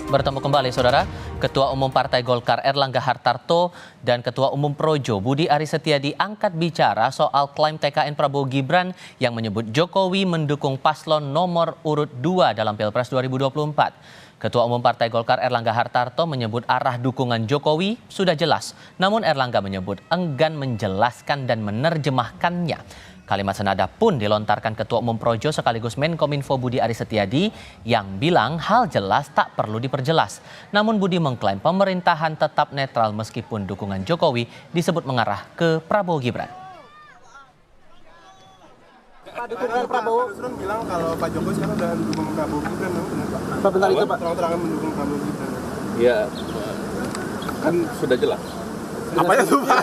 Bertemu kembali, Saudara. Ketua Umum Partai Golkar Erlangga Hartarto dan Ketua Umum Projo Budi Aris Setia diangkat bicara soal klaim TKN Prabowo Gibran yang menyebut Jokowi mendukung paslon nomor urut 2 dalam Pilpres 2024. Ketua Umum Partai Golkar Erlangga Hartarto menyebut arah dukungan Jokowi sudah jelas, namun Erlangga menyebut enggan menjelaskan dan menerjemahkannya. Kalimat senada pun dilontarkan Ketua Umum Projo sekaligus Menkominfo Budi Aris Setiadi yang bilang hal jelas tak perlu diperjelas. Namun Budi mengklaim pemerintahan tetap netral meskipun dukungan Jokowi disebut mengarah ke Prabowo Gibran. Pak, dukungan Prabowo bilang kalau Pak Jokowi sekarang udah mendukung Prabowo Gibran, Pak benar itu Pak? Terang-terangan mendukung Prabowo Gibran. Ya, kan sudah jelas. Apa ya tuh Pak?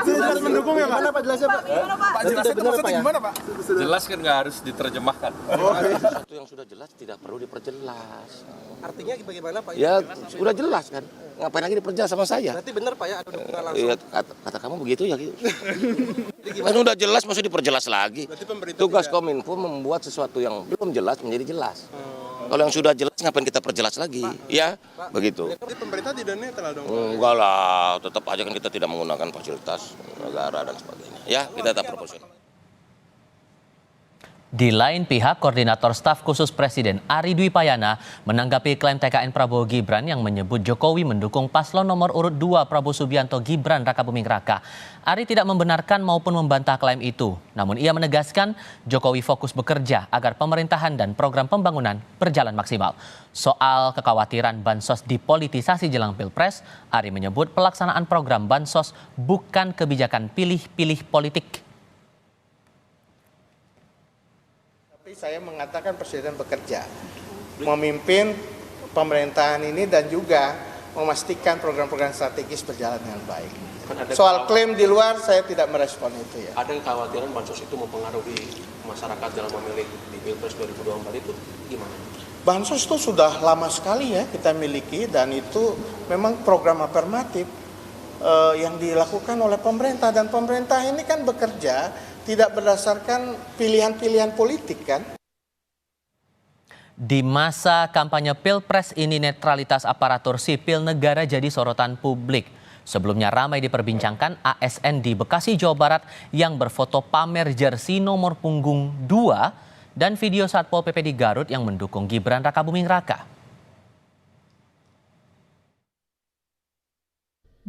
Jelas mendukung ya Pak? Gimana Pak jelasnya Pak? Pak jelasnya itu maksudnya gimana Pak? Jelas kan nggak harus diterjemahkan. Sesuatu yang sudah jelas tidak perlu diperjelas. Artinya bagaimana Pak? Ya sudah jelas kan. Ngapain lagi diperjelas sama saya? Berarti benar Pak ya ada dukungan langsung. Iya, kata kamu begitu ya gitu. Kan udah jelas masih diperjelas lagi. Tugas Kominfo membuat sesuatu yang belum jelas menjadi jelas. Kalau yang sudah jelas ngapain kita perjelas lagi? Ya, begitu. Jadi pemerintah tidak netral dong. Enggak lah, tetap aja kan kita tidak menggunakan fasilitas negara dan sebagainya. Ya, kita tetap proporsional. Di lain pihak, Koordinator Staf Khusus Presiden Ari Dwi Payana menanggapi klaim TKN Prabowo Gibran yang menyebut Jokowi mendukung paslon nomor urut 2 Prabowo Subianto Gibran Rakabuming Raka. Ari tidak membenarkan maupun membantah klaim itu. Namun ia menegaskan Jokowi fokus bekerja agar pemerintahan dan program pembangunan berjalan maksimal. Soal kekhawatiran bansos dipolitisasi jelang Pilpres, Ari menyebut pelaksanaan program bansos bukan kebijakan pilih-pilih politik. Saya mengatakan Presiden bekerja, memimpin pemerintahan ini dan juga memastikan program-program strategis berjalan dengan baik. Soal klaim di luar saya tidak merespon itu ya. Ada kekhawatiran bansos itu mempengaruhi masyarakat dalam memilih di Pilpres 2024 itu gimana? Bansos itu sudah lama sekali ya kita miliki dan itu memang program afirmatif yang dilakukan oleh pemerintah dan pemerintah ini kan bekerja tidak berdasarkan pilihan-pilihan politik kan. Di masa kampanye Pilpres ini netralitas aparatur sipil negara jadi sorotan publik. Sebelumnya ramai diperbincangkan ASN di Bekasi, Jawa Barat yang berfoto pamer jersey nomor punggung 2 dan video Satpol PP di Garut yang mendukung Gibran Rakabuming Raka.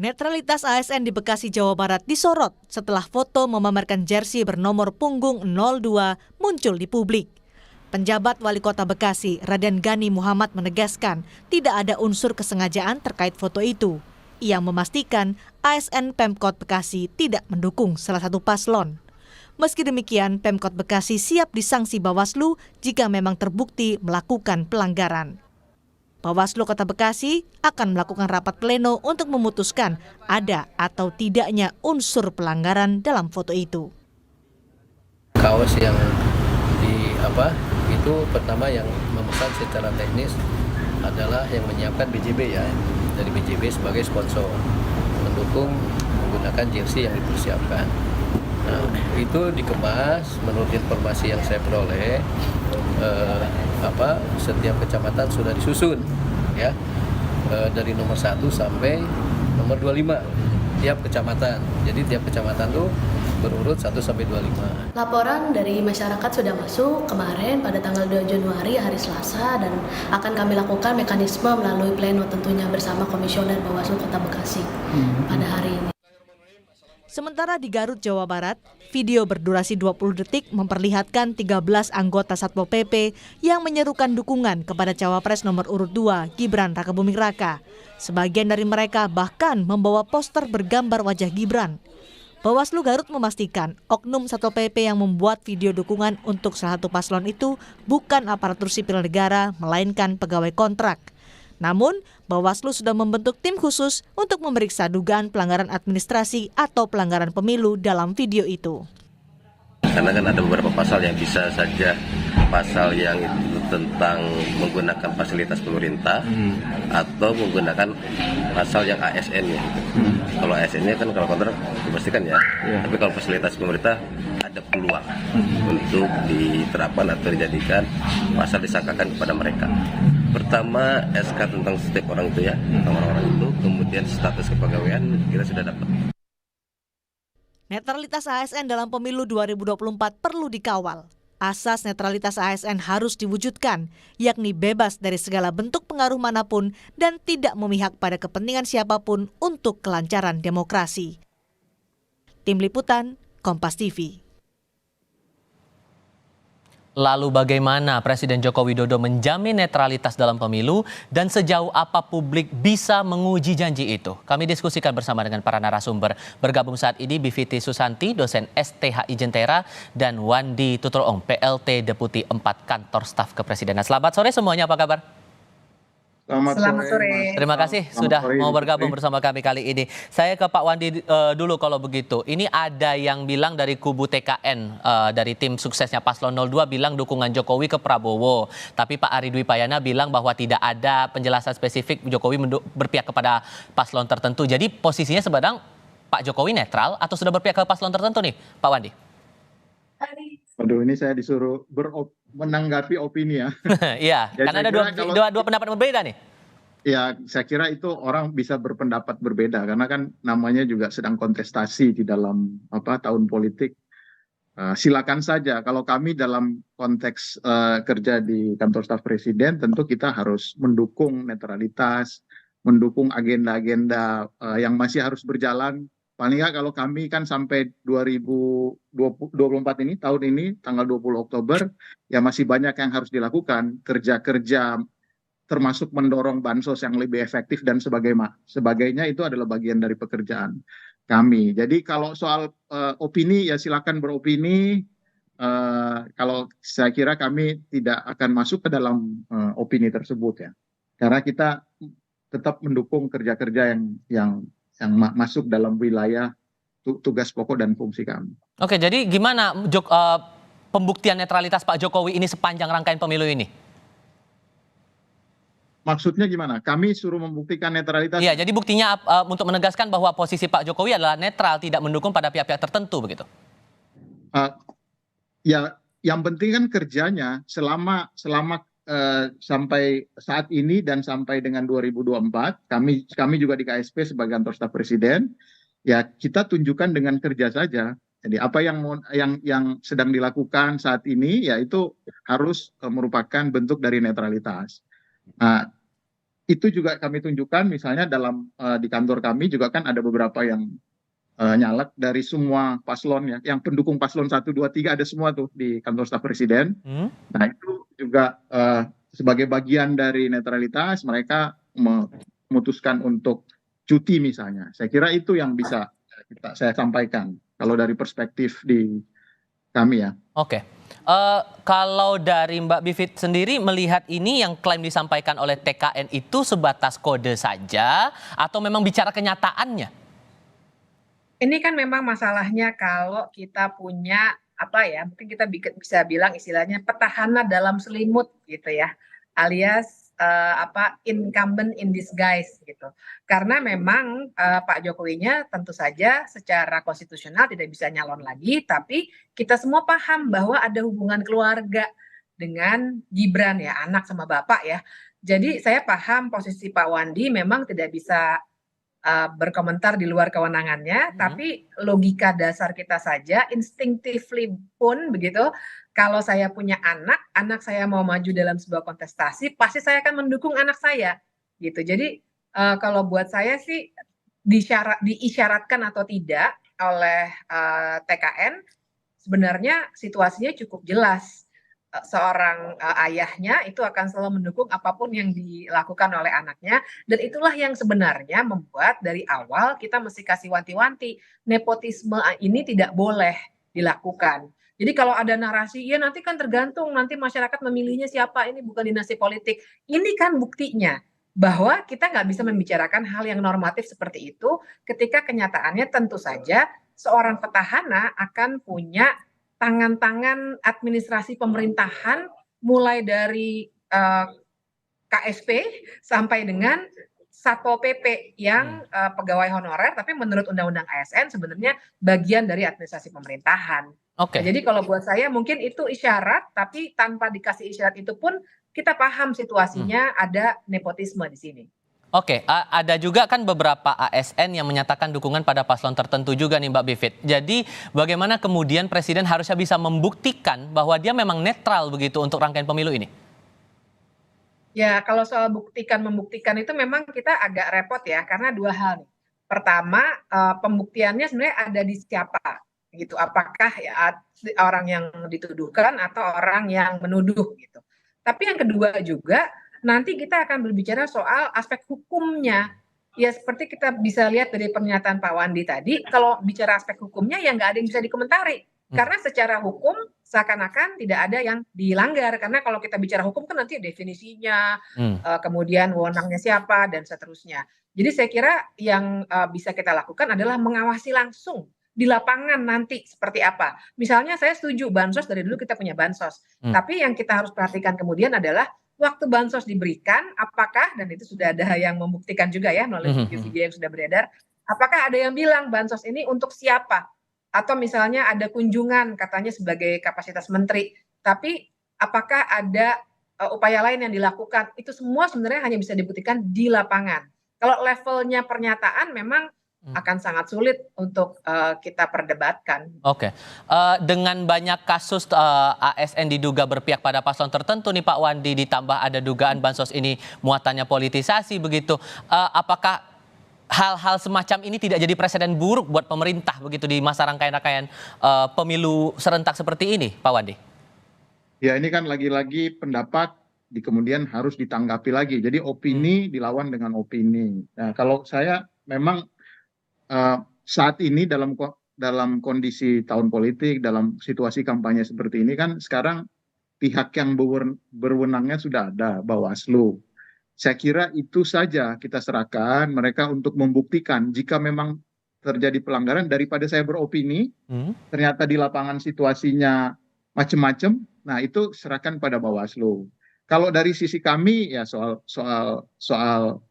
Netralitas ASN di Bekasi, Jawa Barat disorot setelah foto memamerkan jersey bernomor punggung 02 muncul di publik. Penjabat Wali Kota Bekasi, Raden Gani Muhammad menegaskan tidak ada unsur kesengajaan terkait foto itu. Ia memastikan ASN Pemkot Bekasi tidak mendukung salah satu paslon. Meski demikian, Pemkot Bekasi siap disanksi Bawaslu jika memang terbukti melakukan pelanggaran. Bawaslu Kota Bekasi akan melakukan rapat pleno untuk memutuskan ada atau tidaknya unsur pelanggaran dalam foto itu. Kaos yang itu pertama yang memesan secara teknis adalah yang menyiapkan BJB ya, dari BJB sebagai sponsor mendukung menggunakan jersey yang dipersiapkan. Nah, itu dikemas menurut informasi yang saya peroleh. Setiap kecamatan sudah disusun ya, dari nomor 1 sampai nomor 25 tiap kecamatan. Jadi tiap kecamatan tuh berurut 1 sampai 25. Laporan dari masyarakat sudah masuk kemarin pada tanggal 2 Januari hari Selasa dan akan kami lakukan mekanisme melalui pleno tentunya bersama Komisioner Bawaslu Kota Bekasi pada hari ini. Sementara di Garut, Jawa Barat, video berdurasi 20 detik memperlihatkan 13 anggota Satpol PP yang menyerukan dukungan kepada Cawapres nomor urut 2 Gibran Rakabuming Raka. Sebagian dari mereka bahkan membawa poster bergambar wajah Gibran. Bawaslu Garut memastikan oknum Satpol PP yang membuat video dukungan untuk salah satu paslon itu bukan aparatur sipil negara, melainkan pegawai kontrak. Namun, Bawaslu sudah membentuk tim khusus untuk memeriksa dugaan pelanggaran administrasi atau pelanggaran pemilu dalam video itu. Karena kan ada beberapa pasal yang bisa saja pasal yang itu tentang menggunakan fasilitas pemerintah atau menggunakan pasal yang ASN-nya. Kalau ASN-nya kan kalau kontrak dipastikan ya. Tapi kalau fasilitas pemerintah ada peluang untuk diterapkan atau dijadikan pasal disangkakan kepada mereka. Pertama SK tentang setiap orang itu ya, tentang orang-orang itu, kemudian status kepegawaian kita sudah dapat. Netralitas ASN dalam pemilu 2024 perlu dikawal. Asas netralitas ASN harus diwujudkan, yakni bebas dari segala bentuk pengaruh manapun dan tidak memihak pada kepentingan siapapun untuk kelancaran demokrasi. Tim Liputan, Kompas TV. Lalu bagaimana Presiden Joko Widodo menjamin netralitas dalam pemilu dan sejauh apa publik bisa menguji janji itu? Kami diskusikan bersama dengan para narasumber. Bergabung saat ini Bivitri Susanti, dosen STHI Jentera, dan Wandi Tutroong, PLT Deputi 4 Kantor Staf Kepresidenan. Selamat sore semuanya, apa kabar? Selamat sore. Terima kasih sudah mau bergabung bersama kami kali ini. Saya ke Pak Wandi dulu kalau begitu. Ini ada yang bilang dari kubu TKN, dari tim suksesnya Paslon 02 bilang dukungan Jokowi ke Prabowo. Tapi Pak Ari Dwi Payana bilang bahwa tidak ada penjelasan spesifik Jokowi berpihak kepada paslon tertentu. Jadi posisinya sebenarnya Pak Jokowi netral atau sudah berpihak ke paslon tertentu nih, Pak Wandi? Waduh, ini saya disuruh menanggapi opini ya. Iya, karena ada dua pendapat berbeda nih. Ya, saya kira itu orang bisa berpendapat berbeda karena kan namanya juga sedang kontestasi di dalam tahun politik. Silakan saja. Kalau kami dalam konteks kerja di kantor staf presiden, tentu kita harus mendukung netralitas, mendukung agenda-agenda yang masih harus berjalan. Paling nggak kalau kami kan sampai 2024 ini, tahun ini, tanggal 20 Oktober, ya masih banyak yang harus dilakukan. Kerja-kerja termasuk mendorong bansos yang lebih efektif dan sebagainya itu adalah bagian dari pekerjaan kami. Jadi kalau soal opini, ya silakan beropini. Kalau saya kira kami tidak akan masuk ke dalam opini tersebut ya. Karena kita tetap mendukung kerja-kerja yang masuk dalam wilayah tugas pokok dan fungsi kami. Oke, jadi gimana pembuktian netralitas Pak Jokowi ini sepanjang rangkaian pemilu ini? Maksudnya gimana? Kami suruh membuktikan netralitas? Iya, jadi buktinya untuk menegaskan bahwa posisi Pak Jokowi adalah netral, tidak mendukung pada pihak-pihak tertentu begitu? Ya, yang penting kan kerjanya selama sampai saat ini dan sampai dengan 2024, kami juga di KSP sebagai kantor staf presiden, ya kita tunjukkan dengan kerja saja. Jadi apa yang sedang dilakukan saat ini, ya itu harus merupakan bentuk dari netralitas. Nah, itu juga kami tunjukkan misalnya di kantor kami juga kan ada beberapa yang nyalek dari semua paslon ya, yang pendukung paslon 1, 2, 3 ada semua tuh di kantor staf presiden. Nah itu juga sebagai bagian dari netralitas mereka memutuskan untuk cuti misalnya. Saya kira itu yang bisa saya sampaikan kalau dari perspektif di kami ya. Oke. Kalau dari Mbak Bivit sendiri melihat ini yang klaim disampaikan oleh TKN itu sebatas kode saja atau memang bicara kenyataannya? Ini kan memang masalahnya kalau kita punya mungkin kita bisa bilang istilahnya petahana dalam selimut gitu ya, alias incumbent in disguise gitu. Karena memang Pak Jokowinya tentu saja secara konstitusional tidak bisa nyalon lagi, tapi kita semua paham bahwa ada hubungan keluarga dengan Gibran ya, anak sama bapak ya. Jadi saya paham posisi Pak Wandi memang tidak bisa berkomentar di luar kewenangannya, tapi logika dasar kita saja, instinctively pun begitu, kalau saya punya anak saya mau maju dalam sebuah kontestasi, pasti saya akan mendukung anak saya, gitu. Jadi kalau buat saya sih diisyaratkan atau tidak oleh TKN, sebenarnya situasinya cukup jelas. Seorang ayahnya itu akan selalu mendukung apapun yang dilakukan oleh anaknya, dan itulah yang sebenarnya membuat dari awal kita mesti kasih wanti-wanti nepotisme ini tidak boleh dilakukan. Jadi kalau ada narasi ya nanti kan tergantung nanti masyarakat memilihnya siapa, ini bukan dinasti politik, ini kan buktinya bahwa kita nggak bisa membicarakan hal yang normatif seperti itu ketika kenyataannya tentu saja seorang petahana akan punya tangan-tangan administrasi pemerintahan mulai dari KSP sampai dengan Satpol PP yang pegawai honorer, tapi menurut Undang-Undang ASN sebenarnya bagian dari administrasi pemerintahan. Oke. Nah, jadi kalau buat saya mungkin itu isyarat, tapi tanpa dikasih isyarat itu pun kita paham situasinya ada nepotisme di sini. Oke, ada juga kan beberapa ASN yang menyatakan dukungan pada paslon tertentu juga nih Mbak Bivit. Jadi bagaimana kemudian Presiden harusnya bisa membuktikan bahwa dia memang netral begitu untuk rangkaian pemilu ini? Ya, kalau soal membuktikan itu memang kita agak repot ya, karena dua hal nih. Pertama, pembuktiannya sebenarnya ada di siapa, gitu. Apakah ya orang yang dituduhkan atau orang yang menuduh, gitu. Tapi yang kedua juga, nanti kita akan berbicara soal aspek hukumnya. Ya seperti kita bisa lihat dari pernyataan Pak Wandi tadi, kalau bicara aspek hukumnya ya nggak ada yang bisa dikomentari. Karena secara hukum seakan-akan tidak ada yang dilanggar. Karena kalau kita bicara hukum kan nanti definisinya, kemudian wewenangnya siapa, dan seterusnya. Jadi saya kira yang bisa kita lakukan adalah mengawasi langsung di lapangan nanti seperti apa. Misalnya saya setuju bansos, dari dulu kita punya bansos. Tapi yang kita harus perhatikan kemudian adalah waktu bansos diberikan, apakah, dan itu sudah ada yang membuktikan juga ya melalui video-video yang sudah beredar, apakah ada yang bilang bansos ini untuk siapa? Atau misalnya ada kunjungan katanya sebagai kapasitas menteri, tapi apakah ada upaya lain yang dilakukan? Itu semua sebenarnya hanya bisa dibuktikan di lapangan. Kalau levelnya pernyataan memang akan sangat sulit untuk kita perdebatkan. Oke, dengan banyak kasus ASN diduga berpihak pada paslon tertentu nih Pak Wandi, ditambah ada dugaan bansos ini muatannya politisasi begitu, apakah hal-hal semacam ini tidak jadi presiden buruk buat pemerintah begitu di masa rangkaian pemilu serentak seperti ini, Pak Wandi? Ya ini kan lagi-lagi pendapat kemudian harus ditanggapi lagi. Jadi opini dilawan dengan opini. Nah, kalau saya memang saat ini dalam kondisi tahun politik, dalam situasi kampanye seperti ini kan sekarang pihak yang berwenangnya sudah ada, Bawaslu. Saya kira itu saja kita serahkan mereka untuk membuktikan jika memang terjadi pelanggaran, daripada saya beropini, ternyata di lapangan situasinya macam-macam, nah itu serahkan pada Bawaslu. Kalau dari sisi kami ya soal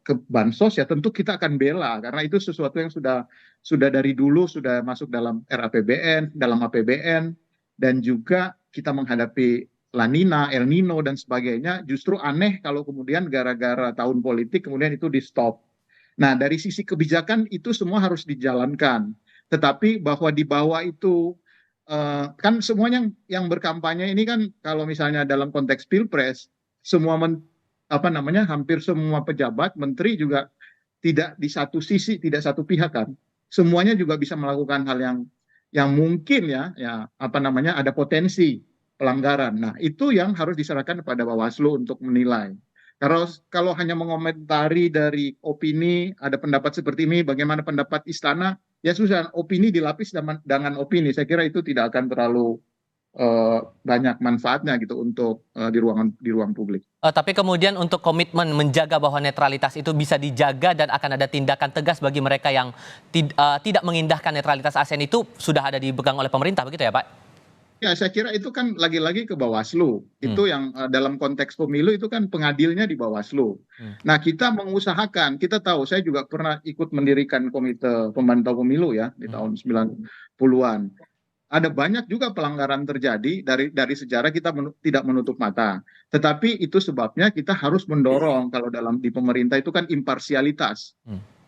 ke bansos ya tentu kita akan bela, karena itu sesuatu yang sudah dari dulu sudah masuk dalam RAPBN, dalam APBN, dan juga kita menghadapi La Nina, El Nino dan sebagainya. Justru aneh kalau kemudian gara-gara tahun politik kemudian itu di stop. Nah dari sisi kebijakan itu semua harus dijalankan, tetapi bahwa di bawah itu kan semuanya yang berkampanye ini kan kalau misalnya dalam konteks pilpres semua hampir semua pejabat menteri juga tidak di satu sisi, tidak satu pihak kan, semuanya juga bisa melakukan hal yang mungkin ada potensi pelanggaran. Nah itu yang harus diserahkan kepada Bawaslu untuk menilai. Kalau hanya mengomentari dari opini, ada pendapat seperti ini, bagaimana pendapat istana, ya susah, opini dilapis dengan opini. Saya kira itu tidak akan terlalu banyak manfaatnya gitu untuk di ruang publik. Tapi kemudian untuk komitmen menjaga bahwa netralitas itu bisa dijaga dan akan ada tindakan tegas bagi mereka yang tidak mengindahkan netralitas ASN itu sudah ada dipegang oleh pemerintah begitu ya Pak? Ya saya kira itu kan lagi-lagi ke Bawaslu. Itu yang dalam konteks pemilu itu kan pengadilnya di Bawaslu. Nah kita mengusahakan, kita tahu, saya juga pernah ikut mendirikan komite pemantau pemilu ya di tahun 90-an. Ada banyak juga pelanggaran terjadi dari sejarah, kita tidak menutup mata. Tetapi itu sebabnya kita harus mendorong, kalau di pemerintah itu kan imparsialitas.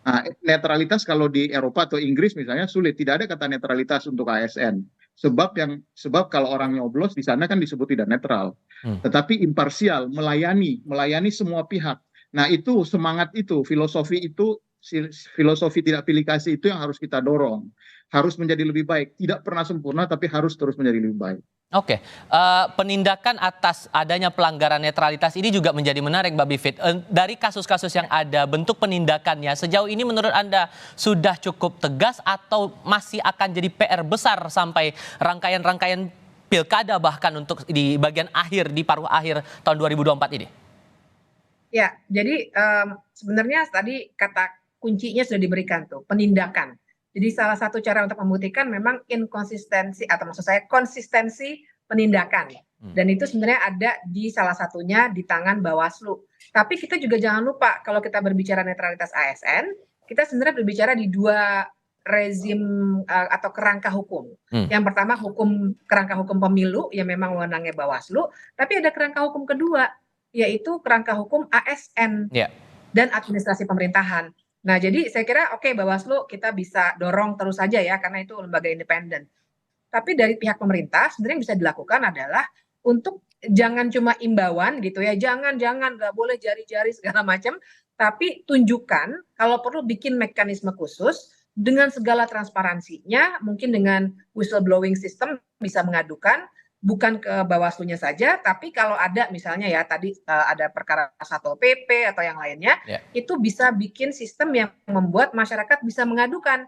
Nah, netralitas kalau di Eropa atau Inggris misalnya sulit, tidak ada kata netralitas untuk ASN. Sebab kalau orang nyoblos di sana kan disebut tidak netral. Tetapi imparsial, melayani semua pihak. Nah, itu semangat itu, filosofi tidak pilih kasih itu yang harus kita dorong. Harus menjadi lebih baik, tidak pernah sempurna tapi harus terus menjadi lebih baik. Oke, penindakan atas adanya pelanggaran netralitas ini juga menjadi menarik Mbak Bivit. Dari kasus-kasus yang ada, bentuk penindakannya sejauh ini menurut Anda sudah cukup tegas atau masih akan jadi PR besar sampai rangkaian-rangkaian pilkada bahkan untuk di bagian akhir, di paruh akhir tahun 2024 ini? Ya, jadi sebenarnya tadi kata kuncinya sudah diberikan tuh, penindakan. Jadi salah satu cara untuk membuktikan memang inkonsistensi, atau maksud saya konsistensi penindakan. Dan itu sebenarnya ada di salah satunya di tangan Bawaslu. Tapi kita juga jangan lupa kalau kita berbicara netralitas ASN, kita sebenarnya berbicara di dua rezim atau kerangka hukum. Yang pertama kerangka hukum pemilu yang memang wewenangnya Bawaslu, tapi ada kerangka hukum kedua yaitu kerangka hukum ASN Ya. dan administrasi pemerintahan. Nah, jadi saya kira oke, Bawaslu kita bisa dorong terus saja ya, karena itu lembaga independen. Tapi dari pihak pemerintah sebenarnya yang bisa dilakukan adalah untuk jangan cuma imbauan gitu ya, jangan nggak boleh jari-jari segala macam, tapi tunjukkan kalau perlu bikin mekanisme khusus dengan segala transparansinya, mungkin dengan whistleblowing system bisa mengadukan bukan ke Bawaslu-nya saja, tapi kalau ada misalnya ya tadi ada perkara Satpol PP atau yang lainnya, itu bisa bikin sistem yang membuat masyarakat bisa mengadukan.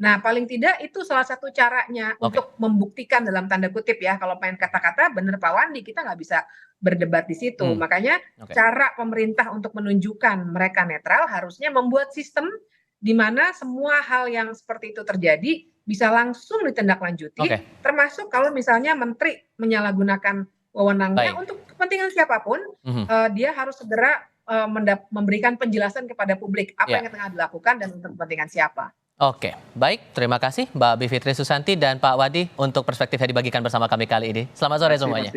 Nah, paling tidak itu salah satu caranya untuk membuktikan dalam tanda kutip ya, kalau pengen kata-kata bener Pak Wandi, kita nggak bisa berdebat di situ. Makanya cara pemerintah untuk menunjukkan mereka netral harusnya membuat sistem di mana semua hal yang seperti itu terjadi bisa langsung ditindaklanjuti, termasuk kalau misalnya menteri menyalahgunakan wewenangnya untuk kepentingan siapapun, dia harus segera memberikan penjelasan kepada publik apa yang tengah dilakukan dan untuk kepentingan siapa. Oke, baik. Terima kasih Mbak Bivitri Susanti dan Pak Wadi untuk perspektif yang dibagikan bersama kami kali ini. Selamat sore semuanya.